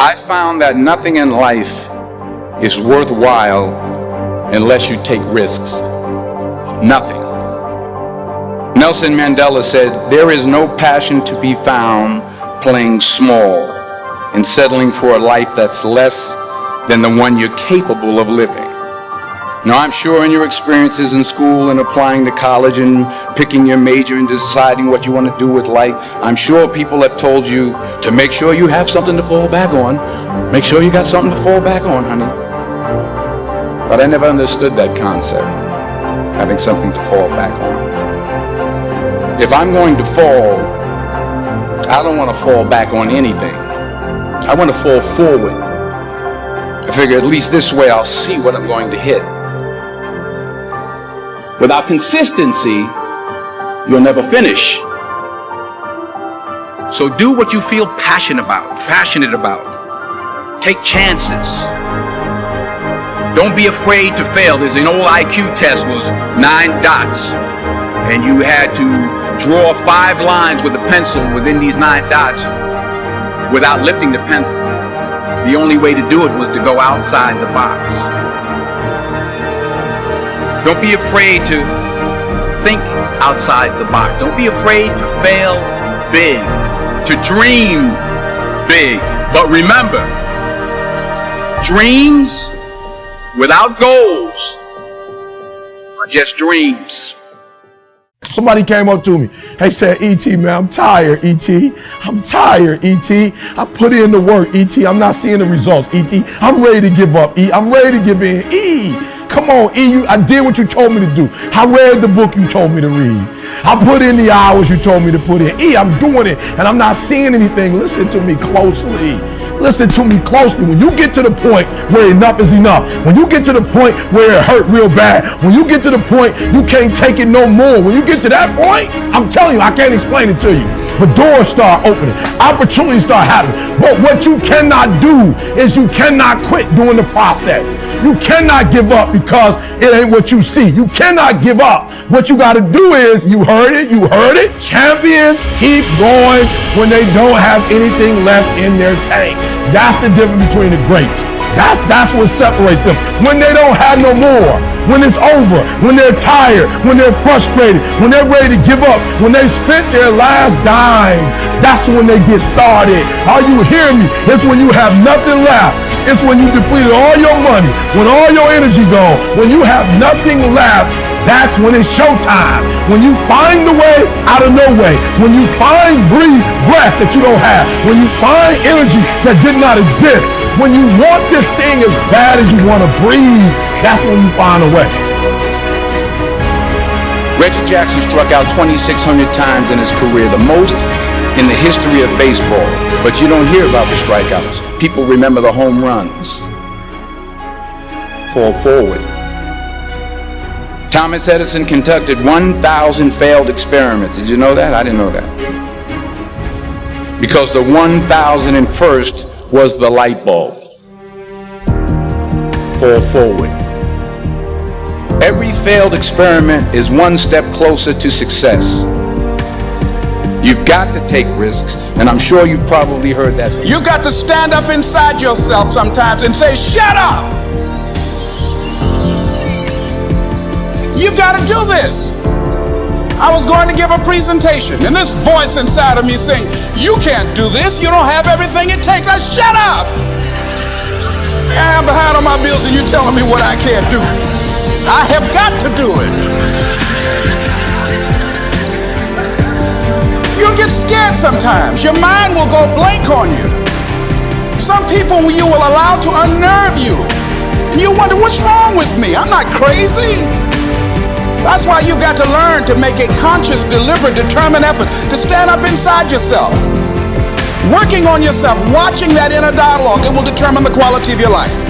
I found that nothing in life is worthwhile unless you take risks. Nothing. Nelson Mandela said, "There is no passion to be found playing small and settling for a life that's less than the one you're capable of living." Now, I'm sure in your experiences in school and applying to college and picking your major and deciding what you want to do with life, I'm sure people have told you to make sure you have something to fall back on. Make sure you got something to fall back on, honey. But I never understood that concept, having something to fall back on. If I'm going to fall, I don't want to fall back on anything. I want to fall forward. I figure at least this way I'll see what I'm going to hit. Without consistency, you'll never finish. So do what you feel passionate about. Take chances. Don't be afraid to fail. There's an old IQ test, was 9 dots, and you had to draw 5 lines with a pencil within these 9 dots without lifting the pencil. The only way to do it was to go outside the box. Don't be afraid to think outside the box. Don't be afraid to fail big, to dream big. But remember, dreams without goals are just dreams. Somebody came up to me. They said, "E.T., man, I'm tired, E.T. I'm tired, E.T. I put in the work, E.T. I'm not seeing the results, E.T. I'm ready to give up, E. I'm ready to give in, E. Come on, E. I did what you told me to do. I read the book you told me to read. I put in the hours you told me to put in. E, I'm doing it, and I'm not seeing anything. Listen to me closely. Listen to me closely. When you get to the point where enough is enough, when you get to the point where it hurt real bad, when you get to the point you can't take it no more, when you get to that point, I'm telling you, I can't explain it to you. But doors start opening, opportunities start happening. But what you cannot do is you cannot quit during the process. You cannot give up because it ain't what you see. You cannot give up. What you got to do is, you heard it. Champions keep going when they don't have anything left in their tank. That's the difference between the greats. That's what separates them. When they don't have no more, when it's over, when they're tired, when they're frustrated, when they're ready to give up, when they spent their last dime, that's when they get started. Are you hearing me? It's when you have nothing left. It's when you depleted all your money, when all your energy gone, when you have nothing left. That's when it's showtime. When you find the way out of no way. When you find breath that you don't have. When you find energy that did not exist. When you want this thing as bad as you want to breathe, that's when you find a way. Reggie Jackson struck out 2,600 times in his career, the most in the history of baseball. But you don't hear about the strikeouts. People remember the home runs. Fall forward. Thomas Edison conducted 1,000 failed experiments. Did you know that? I didn't know that. Because the 1,001st was the light bulb. Fall forward. Every failed experiment is one step closer to success. You've got to take risks, and I'm sure you've probably heard that. You got to stand up inside yourself sometimes and say, "Shut up! You've got to do this." I was going to give a presentation, and this voice inside of me saying, "You can't do this. You don't have everything it takes." I shut up. I'm behind on my bills, and you're telling me what I can't do. I have got to do it. You'll get scared sometimes. Your mind will go blank on you. Some people you will allow to unnerve you, and you wonder, what's wrong with me? I'm not crazy. That's why you've got to learn to make a conscious, deliberate, determined effort to stand up inside yourself. Working on yourself, watching that inner dialogue, it will determine the quality of your life.